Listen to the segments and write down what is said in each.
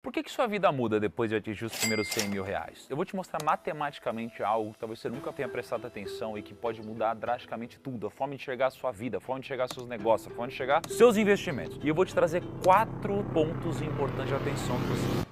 Por que sua vida muda depois de atingir os primeiros 100 mil reais? Eu vou te mostrar matematicamente algo que talvez você nunca tenha prestado atenção e que pode mudar drasticamente tudo. A forma de enxergar a sua vida, a forma de enxergar seus negócios, a forma de enxergar seus investimentos. E eu vou te trazer 4 pontos importantes de atenção que você...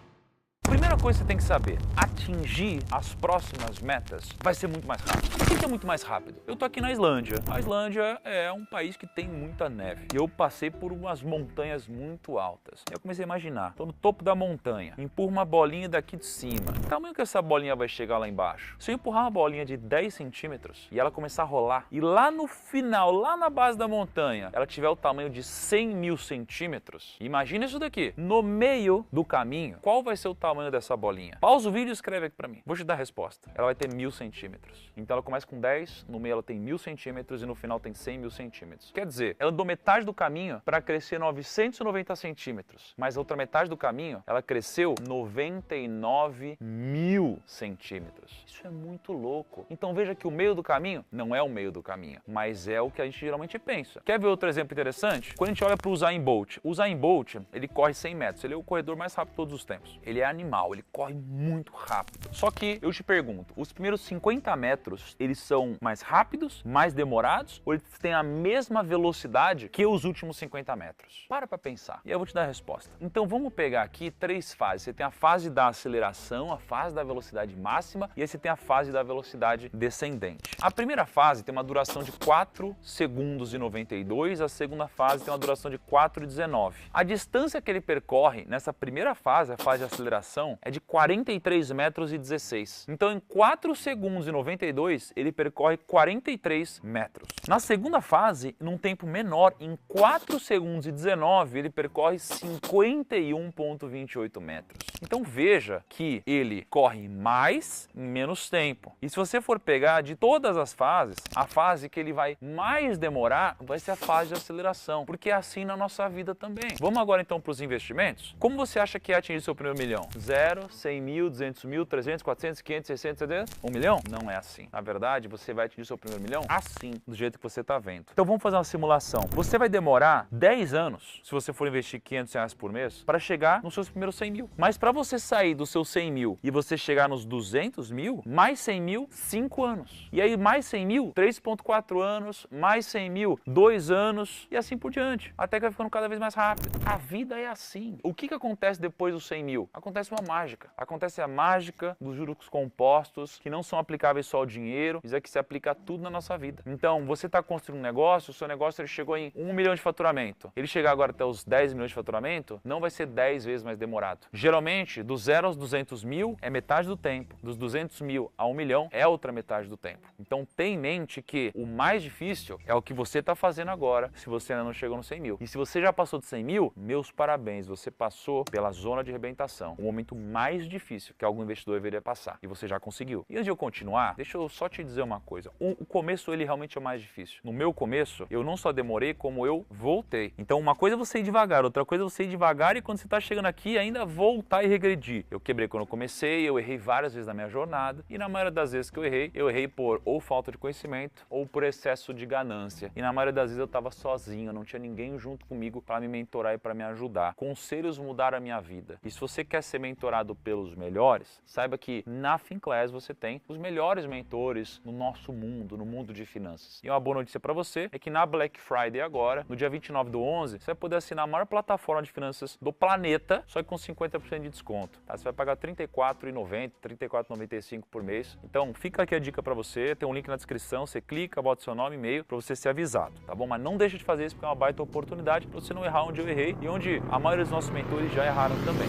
Primeira coisa que você tem que saber, atingir as próximas metas vai ser muito mais rápido. Por que é muito mais rápido? Eu tô aqui na Islândia. A Islândia é um país que tem muita neve. E eu passei por umas montanhas muito altas. Eu comecei a imaginar, tô no topo da montanha, empurro uma bolinha daqui de cima. Que tamanho que essa bolinha vai chegar lá embaixo? Se eu empurrar uma bolinha de 10 centímetros e ela começar a rolar, e lá no final, lá na base da montanha, ela tiver o tamanho de 100 mil centímetros, imagina isso daqui. No meio do caminho, qual vai ser o tamanho dessa bolinha? Pausa o vídeo e escreve aqui pra mim. Vou te dar a resposta. Ela vai ter 1000 centímetros. Então ela começa com 10, no meio ela tem 1000 centímetros e no final tem 100 mil centímetros. Quer dizer, ela andou metade do caminho para crescer 990 centímetros. Mas a outra metade do caminho, ela cresceu 99 mil centímetros. Isso é muito louco. Então veja que o meio do caminho não é o meio do caminho, mas é o que a gente geralmente pensa. Quer ver outro exemplo interessante? Quando a gente olha para o Usain Bolt. O Usain Bolt, ele corre 100 metros. Ele é o corredor mais rápido de todos os tempos. Ele é animal, ele corre muito rápido. Só que eu te pergunto, os primeiros 50 metros, eles são mais rápidos, mais demorados, ou eles têm a mesma velocidade que os últimos 50 metros? Para pensar. E eu vou te dar a resposta. Então vamos pegar aqui 3 fases. Você tem a fase da aceleração, a fase da velocidade máxima e aí você tem a fase da velocidade descendente. A primeira fase tem uma duração de 4 segundos e 92, a segunda fase tem uma duração de 4,19. A distância que ele percorre nessa primeira fase, a fase de aceleração, é de 43 metros e 16. Então em 4 segundos e 92 ele percorre 43 metros. Na segunda fase, num tempo menor, em 4 segundos e 19 ele percorre 51,28 metros. Então veja que ele corre mais em menos tempo. E se você for pegar de todas as fases, a fase que ele vai mais demorar vai ser a fase de aceleração, porque é assim na nossa vida também. Vamos agora então para os investimentos? Como você acha que é atingir seu primeiro milhão? 0, 100 mil, 200 mil, 300, 400, 500, 600, 700, 1 milhão? Não é assim. Na verdade, você vai atingir seu primeiro milhão assim, do jeito que você está vendo. Então vamos fazer uma simulação. Você vai demorar 10 anos, se você for investir 500 reais por mês, para chegar nos seus primeiros 100 mil. Mas para você sair dos seus 100 mil e você chegar nos 200 mil, mais 100 mil, 5 anos. E aí mais 100 mil, 3,4 anos, mais 100 mil, 2 anos e assim por diante. Até que vai ficando cada vez mais rápido. A vida é assim. O que acontece depois dos 100 mil? Acontece uma mágica. Acontece a mágica dos juros compostos, que não são aplicáveis só ao dinheiro, isso é que se aplica a tudo na nossa vida. Então, você está construindo um negócio, o seu negócio ele chegou em 1 milhão de faturamento. Ele chegar agora até os 10 milhões de faturamento, não vai ser 10 vezes mais demorado. Geralmente, do 0 aos 200 mil é metade do tempo. Dos 200 mil a 1 milhão é outra metade do tempo. Então, tenha em mente que o mais difícil é o que você está fazendo agora, se você ainda não chegou nos 100 mil. E se você já passou de 100 mil, meus parabéns, você passou pela zona de arrebentação. O momento mais difícil que algum investidor deveria passar. E você já conseguiu. E antes de eu continuar, deixa eu só te dizer uma coisa. O começo, ele realmente é o mais difícil. No meu começo, eu não só demorei, como eu voltei. Então, uma coisa é você ir devagar, outra coisa é você ir devagar e quando você está chegando aqui, ainda voltar e regredir. Eu quebrei quando eu comecei, eu errei várias vezes na minha jornada. E na maioria das vezes que eu errei por ou falta de conhecimento ou por excesso de ganância. E na maioria das vezes eu estava sozinho, eu não tinha ninguém junto comigo para me mentorar e para me ajudar. Conselhos mudaram a minha vida. E se você quer ser mentorado pelos melhores, saiba que na Finclass você tem os melhores mentores no nosso mundo, no mundo de finanças. E uma boa notícia para você é que na Black Friday agora, no dia 29/11, você vai poder assinar a maior plataforma de finanças do planeta, só que com 50% de desconto. Tá? Você vai pagar R$ 34,90, R$ 34,95 por mês. Então fica aqui a dica para você, tem um link na descrição, você clica, bota seu nome e e-mail para você ser avisado, tá bom? Mas não deixa de fazer isso porque é uma baita oportunidade para você não errar onde eu errei e onde a maioria dos nossos mentores já erraram também.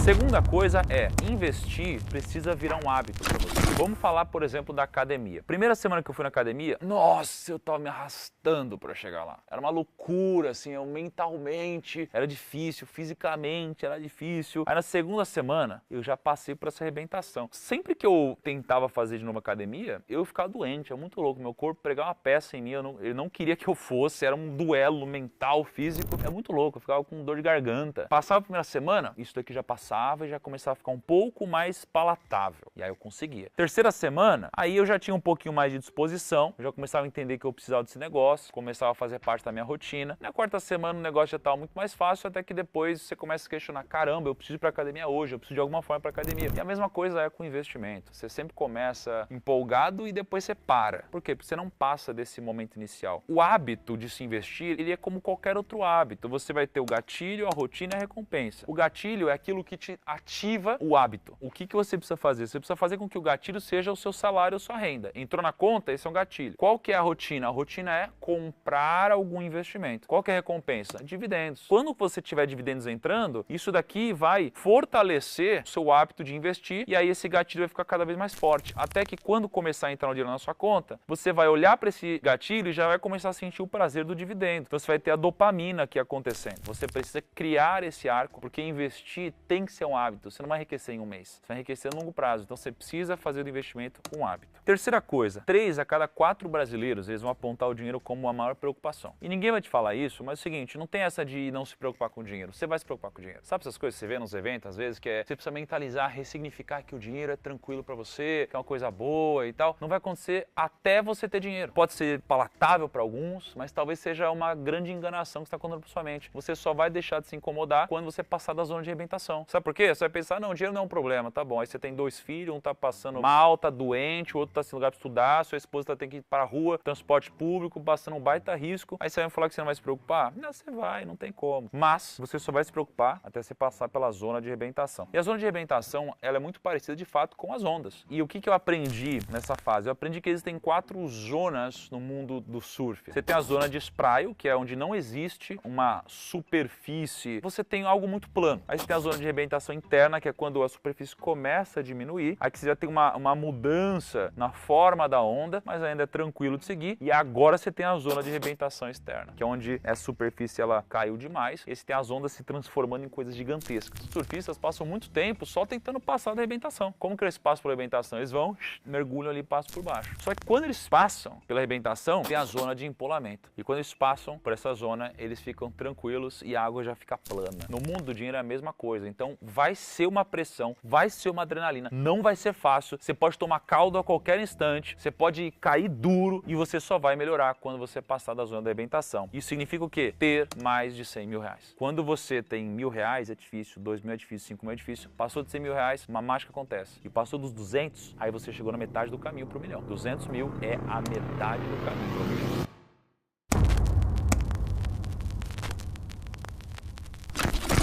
Segunda coisa é, investir precisa virar um hábito para você. Vamos falar, por exemplo, da academia. Primeira semana que eu fui na academia, nossa, eu tava me arrastando para chegar lá. Era uma loucura, assim, eu mentalmente era difícil, fisicamente era difícil. Aí na segunda semana, eu já passei por essa arrebentação. Sempre que eu tentava fazer de novo academia, eu ficava doente, é muito louco. Meu corpo pregava uma peça em mim, ele não queria que eu fosse, era um duelo mental, físico. É muito louco, eu ficava com dor de garganta. Passava a primeira semana, isso daqui já passava passava e já começava a ficar um pouco mais palatável. E aí eu conseguia. Terceira semana, aí eu já tinha um pouquinho mais de disposição, eu já começava a entender que eu precisava desse negócio, começava a fazer parte da minha rotina. Na quarta semana o negócio já estava muito mais fácil, até que depois você começa a questionar, caramba, eu preciso ir para academia hoje, eu preciso de alguma forma para academia. E a mesma coisa é com investimento. Você sempre começa empolgado e depois você para. Por quê? Porque você não passa desse momento inicial. O hábito de se investir, ele é como qualquer outro hábito. Você vai ter o gatilho, a rotina e a recompensa. O gatilho é aquilo que te ativa o hábito. O que você precisa fazer? Você precisa fazer com que o gatilho seja o seu salário ou sua renda. Entrou na conta, esse é um gatilho. Qual que é a rotina? A rotina é comprar algum investimento. Qual que é a recompensa? Dividendos. Quando você tiver dividendos entrando, isso daqui vai fortalecer o seu hábito de investir e aí esse gatilho vai ficar cada vez mais forte. Até que quando começar a entrar o dinheiro na sua conta, você vai olhar para esse gatilho e já vai começar a sentir o prazer do dividendo. Então você vai ter a dopamina aqui acontecendo. Você precisa criar esse arco, porque investir tem que ser um hábito. Você não vai enriquecer em um mês. Você vai enriquecer a longo prazo. Então você precisa fazer do investimento um hábito. Terceira coisa, 3 a cada 4 brasileiros eles vão apontar o dinheiro como a maior preocupação. E ninguém vai te falar isso, mas é o seguinte, não tem essa de não se preocupar com o dinheiro. Você vai se preocupar com o dinheiro. Sabe essas coisas que você vê nos eventos, às vezes, que é você precisa mentalizar, ressignificar que o dinheiro é tranquilo para você, que é uma coisa boa e tal. Não vai acontecer até você ter dinheiro. Pode ser palatável para alguns, mas talvez seja uma grande enganação que está acontecendo para sua mente. Você só vai deixar de se incomodar quando você passar da zona de arrebentação. Sabe por quê? Você vai pensar, não, o dinheiro não é um problema, tá bom. Aí você tem 2 filhos, um tá passando mal, tá doente, o outro tá sem lugar para estudar, sua esposa tá tendo que ir para a rua, transporte público, passando um baita risco. Aí você vai falar que você não vai se preocupar? Não, você vai, não tem como. Mas você só vai se preocupar até você passar pela zona de arrebentação. E a zona de arrebentação, ela é muito parecida de fato com as ondas. E o que eu aprendi nessa fase? Eu aprendi que existem 4 zonas no mundo do surf. Você tem a zona de spraio, que é onde não existe uma superfície, você tem algo muito plano. Aí você tem a zona de arrebentação interna, que é quando a superfície começa a diminuir. Aí você já tem uma mudança na forma da onda, mas ainda é tranquilo de seguir. E agora você tem a zona de arrebentação externa, que é onde a superfície ela caiu demais. E você tem as ondas se transformando em coisas gigantescas. Os surfistas passam muito tempo só tentando passar da arrebentação. Como que eles passam pela arrebentação? Eles vão, mergulham ali e passam por baixo. Só que quando eles passam pela arrebentação, tem a zona de empolamento. E quando eles passam por essa zona, eles ficam tranquilos e a água já fica plana. No mundo do dinheiro é a mesma coisa. Então vai ser uma pressão, vai ser uma adrenalina. Não vai ser fácil. Você pode tomar caldo a qualquer instante. Você pode cair duro e você só vai melhorar quando você passar da zona da arrebentação. Isso significa o quê? Ter mais de 100 mil reais. Quando você tem R$1.000 é difícil, 2.000 é difícil, 5.000 é difícil. Passou de 100 mil reais, uma mágica acontece. E passou dos 200, aí você chegou na metade do caminho pro milhão. 200 mil é a metade do caminho pro milhão.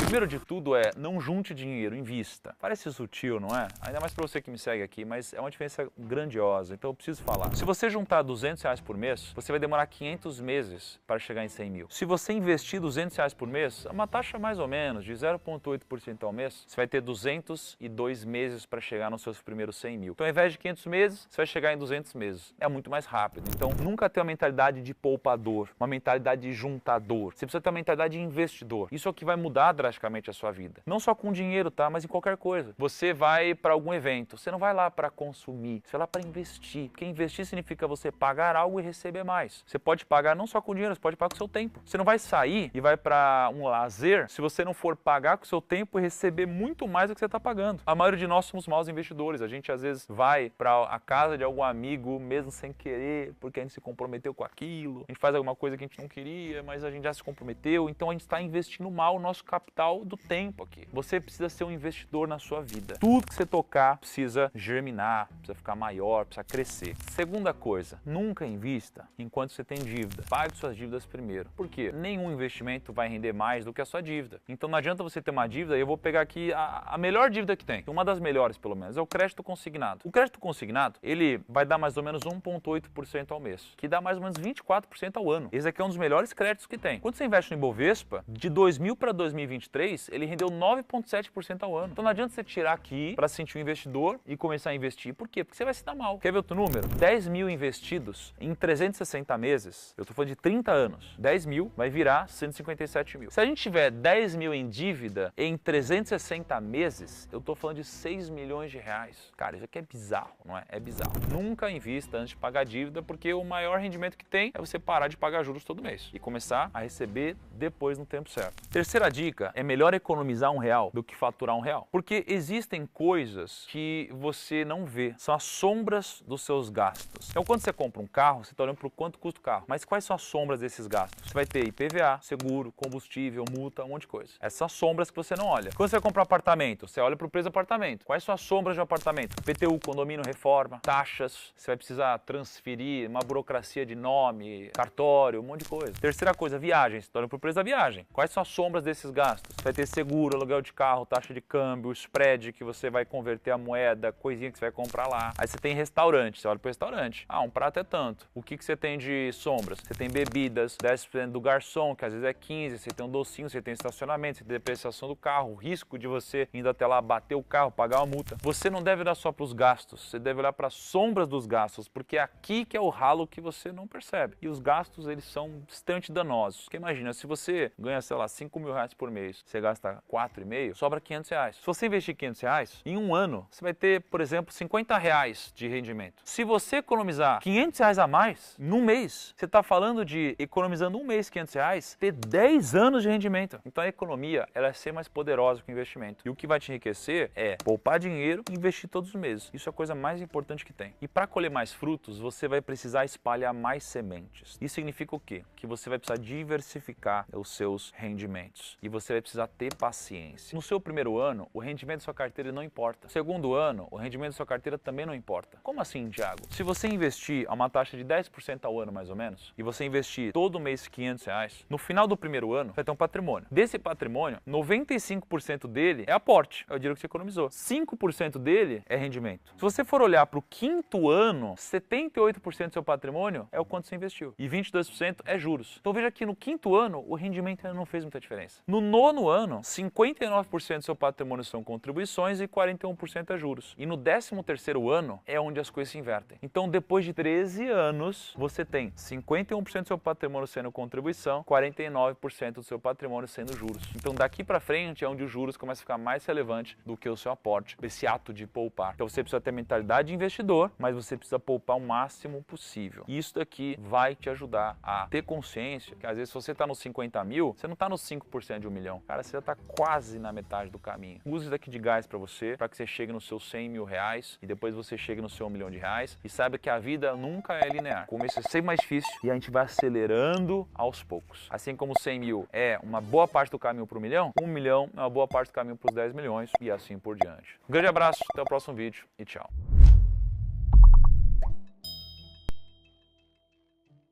Primeiro de tudo é, não junte dinheiro, invista. Parece sutil, não é? Ainda mais para você que me segue aqui, mas é uma diferença grandiosa, então eu preciso falar. Se você juntar R$200 por mês, você vai demorar 500 meses para chegar em 100 mil. Se você investir R$200 por mês, é uma taxa mais ou menos de 0,8% ao mês, você vai ter 202 meses para chegar nos seus primeiros 100 mil. Então, ao invés de 500 meses, você vai chegar em 200 meses. É muito mais rápido. Então, nunca ter uma mentalidade de poupador, uma mentalidade de juntador. Você precisa ter uma mentalidade de investidor. Isso é o que vai mudar drasticamente a sua vida. Não só com dinheiro, tá? Mas em qualquer coisa. Você vai para algum evento, você não vai lá para consumir, você vai lá para investir. Porque investir significa você pagar algo e receber mais. Você pode pagar não só com dinheiro, você pode pagar com o seu tempo. Você não vai sair e vai para um lazer se você não for pagar com o seu tempo e receber muito mais do que você está pagando. A maioria de nós somos maus investidores. A gente às vezes vai para a casa de algum amigo mesmo sem querer, porque a gente se comprometeu com aquilo. A gente faz alguma coisa que a gente não queria, mas a gente já se comprometeu. Então a gente está investindo mal o nosso capital do tempo aqui. Você precisa ser um investidor na sua vida. Tudo que você tocar precisa germinar, precisa ficar maior, precisa crescer. Segunda coisa, nunca invista enquanto você tem dívida. Pague suas dívidas primeiro. Por quê? Nenhum investimento vai render mais do que a sua dívida. Então não adianta você ter uma dívida, e eu vou pegar aqui a melhor dívida que tem, uma das melhores pelo menos, é o crédito consignado. O crédito consignado, ele vai dar mais ou menos 1,8% ao mês, que dá mais ou menos 24% ao ano. Esse aqui é um dos melhores créditos que tem. Quando você investe no Ibovespa, de 2000 para 2023, ele rendeu 9,7% ao ano. Então não adianta você tirar aqui para se sentir um investidor e começar a investir. Por quê? Porque você vai se dar mal. Quer ver outro número? 10 mil investidos em 360 meses, eu tô falando de 30 anos, 10 mil vai virar 157 mil. Se a gente tiver 10 mil em dívida em 360 meses, eu tô falando de 6 milhões de reais. Cara, isso aqui é bizarro, não é? É bizarro. Nunca invista antes de pagar dívida, porque o maior rendimento que tem é você parar de pagar juros todo mês e começar a receber depois no tempo certo. Terceira dica é melhor economizar R$1 do que faturar R$1. Porque existem coisas que você não vê, são as sombras dos seus gastos. Então quando você compra um carro, você está olhando para o quanto custa o carro, mas quais são as sombras desses gastos? Você vai ter IPVA, seguro, combustível, multa, um monte de coisa. Essas são as sombras que você não olha. Quando você vai comprar apartamento, você olha para o preço do apartamento. Quais são as sombras de um apartamento? PTU, condomínio, reforma, taxas, você vai precisar transferir, uma burocracia de nome, cartório, um monte de coisa. Terceira coisa, viagens, você olha para o preço da viagem. Quais são as sombras desses gastos? Você vai ter seguro, aluguel de carro, taxa de câmbio, spread que você vai converter a moeda, coisinha que você vai comprar lá. Aí você tem restaurante, você olha para o restaurante. Ah, um prato é tanto. O que você tem de sombras? Você tem bebidas, 10% do garçom, que às vezes é 15%, você tem um docinho, você tem estacionamento, você tem depreciação do carro, o risco de você indo até lá bater o carro, pagar uma multa. Você não deve olhar só para os gastos, você deve olhar para as sombras dos gastos, porque é aqui que é o ralo que você não percebe. E os gastos, eles são bastante danosos. Porque imagina, se você ganha, sei lá, R$5.000 por mês, você gasta 4,5, sobra R$500. Se você investir R$500, em um ano, você vai ter, por exemplo, R$50 de rendimento. Se você economizar R$500 a mais, num mês, você está falando de economizando um mês R$500, ter 10 anos de rendimento. Então a economia, ela é ser mais poderosa que o investimento. E o que vai te enriquecer é poupar dinheiro e investir todos os meses. Isso é a coisa mais importante que tem. E para colher mais frutos, você vai precisar espalhar mais sementes. Isso significa o quê? Que você vai precisar diversificar os seus rendimentos. E você vai precisar ter paciência. No seu primeiro ano, o rendimento da sua carteira não importa. No segundo ano, o rendimento da sua carteira também não importa. Como assim, Thiago? Se você investir a uma taxa de 10% ao ano, mais ou menos, e você investir todo mês R$500, no final do primeiro ano, você vai ter um patrimônio. Desse patrimônio, 95% dele é aporte, é o dinheiro que você economizou. 5% dele é rendimento. Se você for olhar para o quinto ano, 78% do seu patrimônio é o quanto você investiu. E 22% é juros. Então veja que no quinto ano, o rendimento ainda não fez muita diferença. No nono ano, 59% do seu patrimônio são contribuições e 41% é juros. E no 13º ano é onde as coisas se invertem. Então depois de 13 anos, você tem 51% do seu patrimônio sendo contribuição, 49% do seu patrimônio sendo juros. Então daqui para frente é onde os juros começam a ficar mais relevante do que o seu aporte, esse ato de poupar. Então você precisa ter mentalidade de investidor, mas você precisa poupar o máximo possível. E isso daqui vai te ajudar a ter consciência que às vezes se você está nos 50 mil, você não está nos 5% de 1 milhão. Cara, você já está quase na metade do caminho. Use isso daqui de gás para você, para que você chegue nos seus 100 mil reais e depois você chegue no seu 1 milhão de reais e saiba que a vida nunca é linear. O começo é sempre mais difícil e a gente vai acelerando aos poucos. Assim como 100 mil é uma boa parte do caminho para o 1 milhão, 1 milhão é uma boa parte do caminho para os 10 milhões e assim por diante. Um grande abraço, até o próximo vídeo e tchau.